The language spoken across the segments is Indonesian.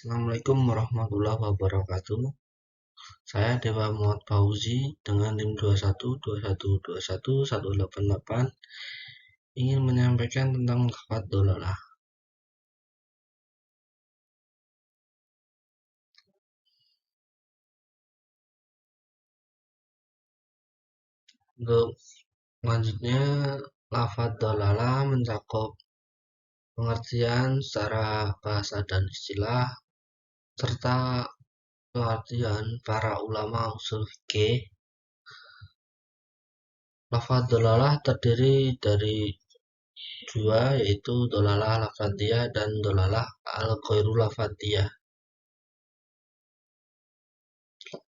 Assalamualaikum warahmatullahi wabarakatuh. Saya Dewa Muhammad Fauzi dengan NIM 212121188 ingin menyampaikan tentang lafaz dolalah. Untuk selanjutnya, lafaz dolalah mencakup pengertian secara bahasa dan istilah serta pengertian para ulama usul fikih. Lafaz dolalah terdiri dari dua, yaitu dolalah lafadziyah dan dolalah al-ghairu lafadziyah.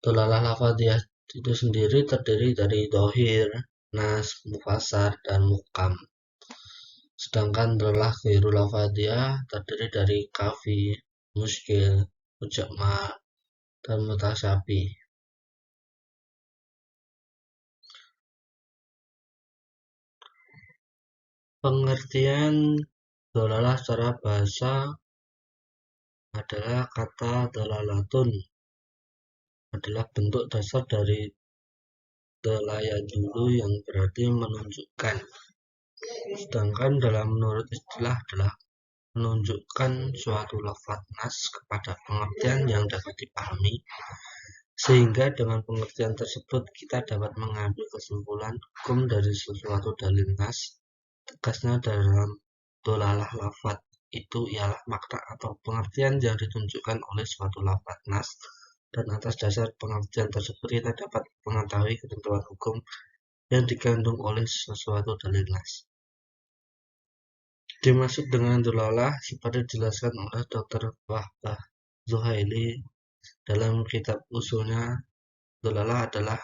Dolalah lafadziyah itu sendiri terdiri dari dhohir, nas, mufassar, dan muhkam. Sedangkan dolalah ghairu lafadziyah terdiri dari kafi, muskil, mujamma, dan mutasyabih. Pengertian dolalah secara bahasa adalah kata dolalatun adalah bentuk dasar dari dolaya dulu yang berarti menunjukkan. Sedangkan menurut istilah adalah menunjukkan suatu lafaz nas kepada pengertian yang dapat dipahami, sehingga dengan pengertian tersebut kita dapat mengambil kesimpulan hukum dari sesuatu dalil nas. Tegasnya dalam dolalah lafaz itu ialah makna atau pengertian yang ditunjukkan oleh suatu lafaz nas, dan atas dasar pengertian tersebut kita dapat mengetahui ketentuan hukum yang dikandung oleh sesuatu dalil nas. Dimaksud dengan dolalah seperti dijelaskan oleh Dr. Wahbah Zuhaili dalam kitab usulnya, dolalah adalah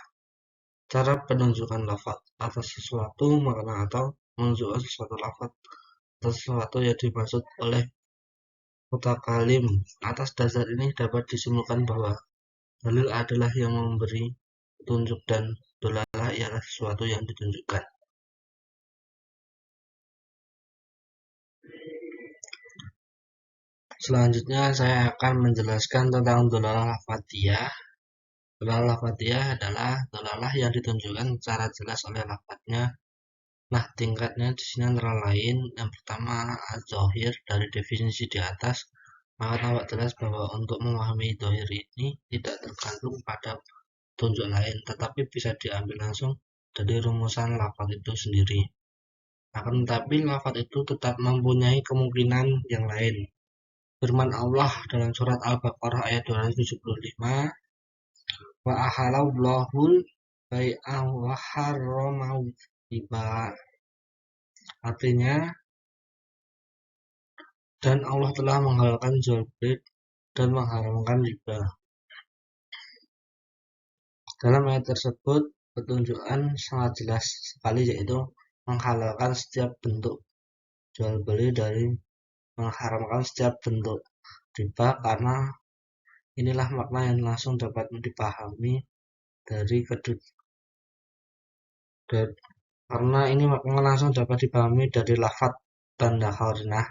cara penunjukan lafaz atas sesuatu makna atau menunjukkan sesuatu lafaz atau sesuatu yang dimaksud oleh mutakalim. Atas dasar ini dapat disimpulkan bahwa dalil adalah yang memberi petunjuk dan dolalah ialah sesuatu yang ditunjukkan. Selanjutnya saya akan menjelaskan tentang dolalah lafadziyah. Dolalah lafadziyah adalah dolalah yang ditunjukkan secara jelas oleh lafadznya. Nah, tingkatnya di sini antara lain, yang pertama az-zahir dari definisi di atas, maka tampak jelas bahwa untuk memahami zahir ini tidak tergantung pada petunjuk lain, tetapi bisa diambil langsung dari rumusan lafaz itu sendiri. Akan tetapi lafaz itu tetap mempunyai kemungkinan yang lain. Firman Allah dalam surat Al-Baqarah ayat 275, wa ahalallahul bai'a wa harramau riba. Artinya, dan Allah telah menghalalkan jual beli dan mengharamkan riba. Dalam ayat tersebut petunjukan sangat jelas sekali, yaitu menghalalkan setiap bentuk jual beli dari mengharamkan setiap bentuk riba, karena inilah makna yang langsung dapat dipahami dari karena ini makna langsung dapat dipahami dari lafaz tanda qarinah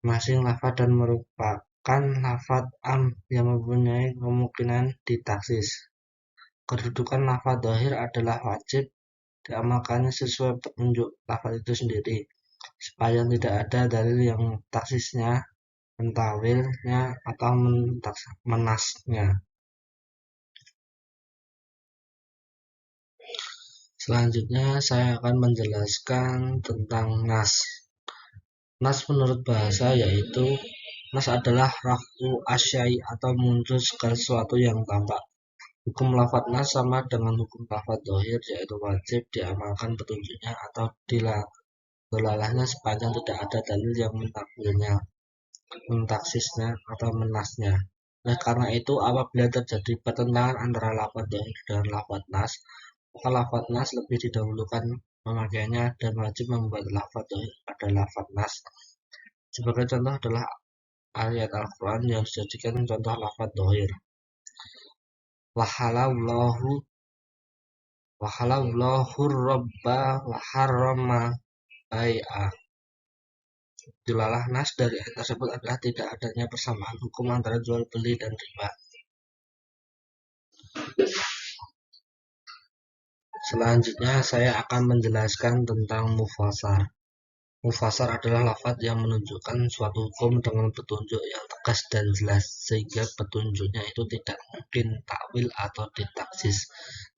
masing lafaz dan merupakan lafaz am yang mempunyai kemungkinan ditaksis. Kedudukan lafaz dhahir adalah wajib diamalkannya sesuai petunjuk lafaz itu sendiri, supaya tidak ada dalil yang taksisnya, mentawilnya, atau menasnya. Selanjutnya saya akan menjelaskan tentang nas. Nas menurut bahasa yaitu nas adalah rafu asyai atau muncul segala sesuatu yang tampak. Hukum lafaz nas sama dengan hukum lafaz dhahir, yaitu wajib diamalkan petunjuknya atau dolalahnya sepanjang tidak ada dalil yang mentakwilnya, mentaksisnya, atau menasnya. Oleh karena itu, apabila terjadi pertentangan antara lafaz dhahir dan lafaz nas, maka lafaz nas lebih didahulukan pemakaiannya dan wajib membuat lafaz dhahir pada lafaz nas. Sebagai contoh adalah ayat Al-Quran yang dijadikan contoh lafaz dhahir. Wahalallahur rabba wa harrama bai'a. Dilalah nas dari ayat tersebut adalah tidak adanya persamaan hukum antara jual beli dan riba. Selanjutnya saya akan menjelaskan tentang mufasar. Mufasar adalah lafaz yang menunjukkan suatu hukum dengan petunjuk yang tegas dan jelas, sehingga petunjuknya itu tidak mungkin takwil atau ditaksis.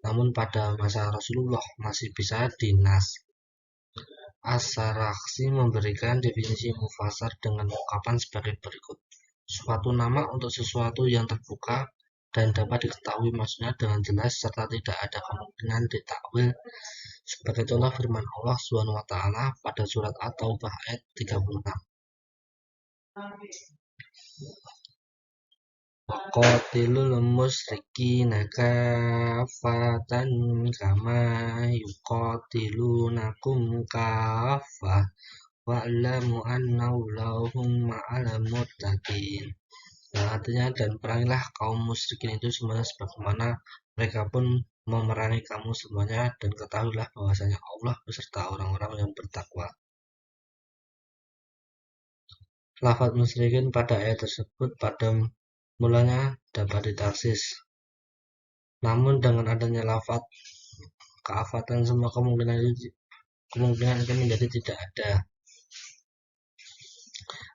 Namun pada masa Rasulullah masih bisa dinas. As-Sarakhsi memberikan definisi mufasar dengan ungkapan sebagai berikut. Suatu nama untuk sesuatu yang terbuka dan dapat diketahui maksudnya dengan jelas serta tidak ada kemungkinan ditakwil. Sebagai contoh firman Allah Subhanahu wa taala pada surat At-Taubah ayat 36. Waqatilul musyrikina kaffatan kama yuqatilunakum kaffah wa'lamu annallahum ma'al muttaqin. Artinya, dan perangilah kaum musyrikin itu semuanya sebagaimana mereka pun memerangi kamu semuanya, dan ketahuilah bahwasanya Allah beserta orang-orang yang bertakwa. Lafaz musyrikin pada ayat tersebut pada mulanya dapat ditaksis. Namun dengan adanya lafaz keafatan semua kemungkinan itu menjadi tidak ada.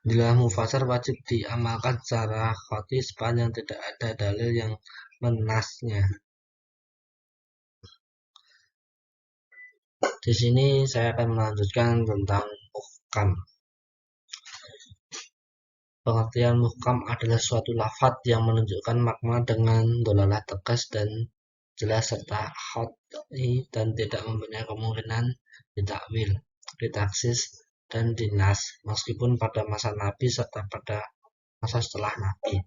Dilalah mufasar wajib diamalkan secara qat'i sepanjang tidak ada dalil yang menasnya. Di sini saya akan melanjutkan tentang muhkam. Pengertian muhkam adalah suatu lafaz yang menunjukkan makna dengan dalalah tegas dan jelas serta qat'i dan tidak mempunyai kemungkinan ditakwil, ditaksis, dan dinas, meskipun pada masa Nabi serta pada masa setelah Nabi.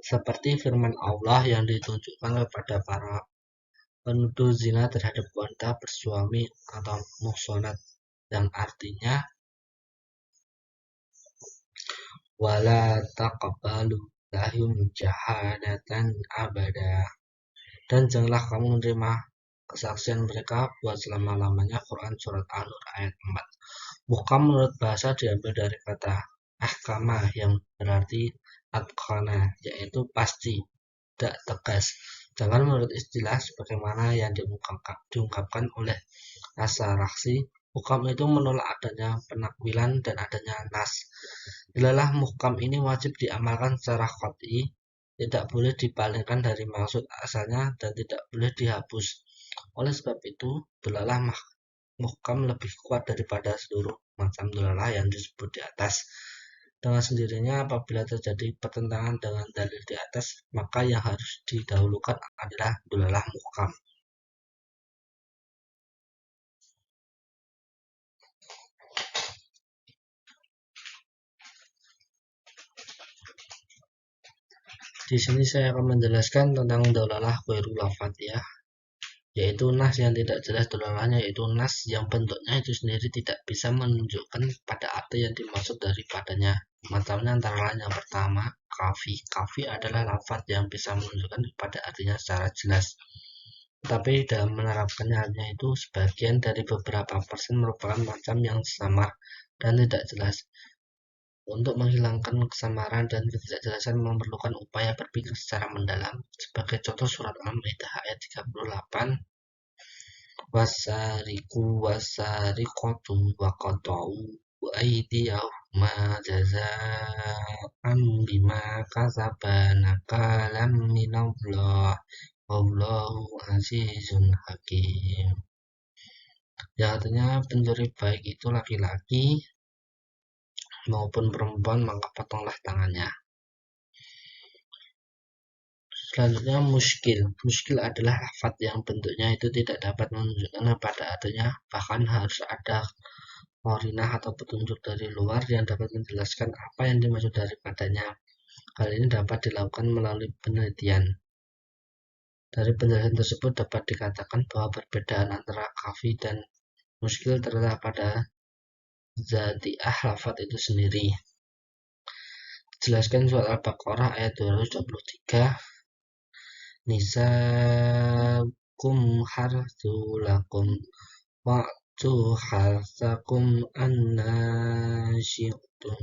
Seperti firman Allah yang ditunjukkan kepada para penuduh zina terhadap wanita bersuami atau muhsanat, yang artinya wala taqbalu lahum syahadatan abada, dan janganlah kamu menerima kesaksian mereka buat selama-lamanya. Quran surat An-Nur ayat 4. Muhkam menurut bahasa diambil dari kata ahkama yang berarti atqana, yaitu pasti, tidak tegas. Jangan menurut istilah sebagaimana yang diungkapkan oleh As-Sarakhsi, muhkam itu menolak adanya penakwilan dan adanya nas. Dilalah muhkam ini wajib diamalkan secara qat'i, tidak boleh dipalingkan dari maksud asalnya dan tidak boleh dihapus. Oleh sebab itu, dilalah muhkam lebih kuat daripada seluruh macam dilalah yang disebut di atas. Dengan sendirinya, apabila terjadi pertentangan dengan dalil di atas, maka yang harus didahulukan adalah dilalah muhkam. Di sini saya akan menjelaskan tentang dalalah ghairu lafadziyah, yaitu nas yang tidak jelas dalalahnya, yaitu nas yang bentuknya itu sendiri tidak bisa menunjukkan pada arti yang dimaksud daripadanya. Macamnya antara lain yang pertama, kafi. Kafi adalah lafaz yang bisa menunjukkan pada artinya secara jelas, tetapi dalam menerapkannya hanya itu sebagian dari beberapa persen merupakan macam yang samar dan tidak jelas. Untuk menghilangkan kesamaran dan ketidakjelasan memerlukan upaya berpikir secara mendalam. Sebagai contoh surat Al-Maidah ayat 38, wasariqu wasariqatu waqata'u aydiyahuma jazaa'an bima kasaba nakalam minallah wallahu azizun hakim. Yang artinya pencuri baik itu laki-laki maupun perempuan, maka potonglah tangannya. Selanjutnya muskil. Muskil adalah lafaz yang bentuknya itu tidak dapat menunjukkan pada artinya, bahkan harus ada qarinah atau petunjuk dari luar yang dapat menjelaskan apa yang dimaksud daripadanya. Hal ini dapat dilakukan melalui penelitian. Dari penjelasan tersebut dapat dikatakan bahwa perbedaan antara kafi dan muskil terletak pada zatiah lafaz itu sendiri. Jelaskan surat Al-Baqarah ayat 223, nisakum harthu lakum harsakum anna syi'tum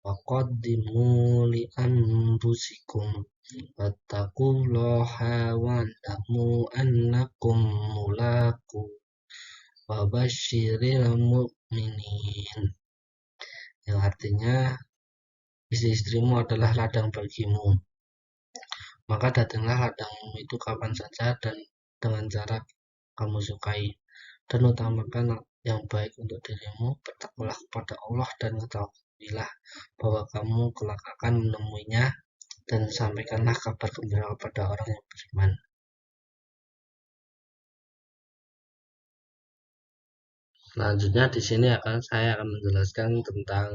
wa qaddimu li anfusikum wattaqullaha wa'lamu annakum mulaqu wa basyiril mu'minin, yang artinya istri-istrimu adalah ladang bagimu, maka datanglah ladangmu itu kapan saja dan dengan cara kamu sukai, dan utamakan yang baik untuk dirimu. Bertakwalah kepada Allah dan ketahuilah bahwa kamu kelak akan menemuinya, dan sampaikanlah kabar gembira kepada orang yang beriman. Selanjutnya di sini saya akan menjelaskan tentang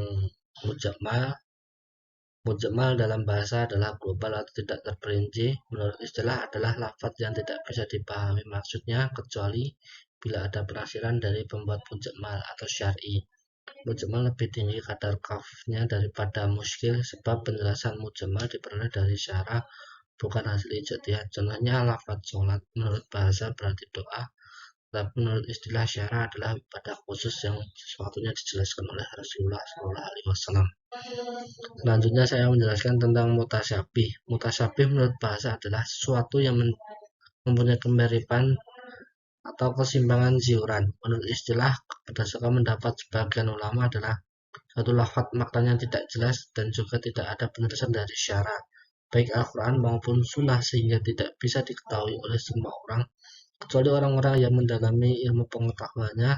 mujmal. Mujmal dalam bahasa adalah global atau tidak terperinci. Menurut istilah adalah lafaz yang tidak bisa dipahami maksudnya kecuali bila ada penafsiran dari pembuat mujmal atau syar'i. Mujmal lebih tinggi kadar kafnya daripada muskil sebab penjelasan mujmal diperoleh dari syarah bukan hasil ijtihad. Contohnya lafaz sholat menurut bahasa berarti doa, tapi menurut istilah syarah adalah ibadah khusus yang sesuatunya dijelaskan oleh Rasulullah SAW. Selanjutnya saya menjelaskan tentang mutasyabih. Mutasyabih menurut bahasa adalah sesuatu yang mempunyai kemiripan atau kesimbangan ziuran. Menurut istilah, berdasarkan pendapat sebagian ulama adalah suatu lafaz maknanya tidak jelas dan juga tidak ada penjelasan dari syarah, baik Al-Quran maupun Sunnah, sehingga tidak bisa diketahui oleh semua orang, kecuali orang-orang yang mendalami ilmu pengetahuannya.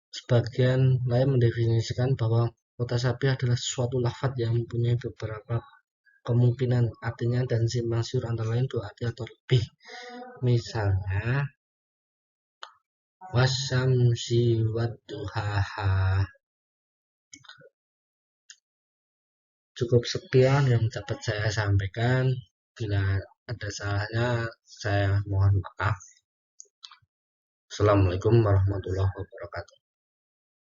Sebagian lain mendefinisikan bahwa mutasyabih adalah suatu lafaz yang mempunyai beberapa kemungkinan artinya dan simpang siur antara lain dua arti atau lebih. Misalnya wasyamsi wadduhaha. Cukup sekian yang dapat saya sampaikan. Bila ada salahnya, saya mohon maaf. Assalamualaikum warahmatullahi wabarakatuh.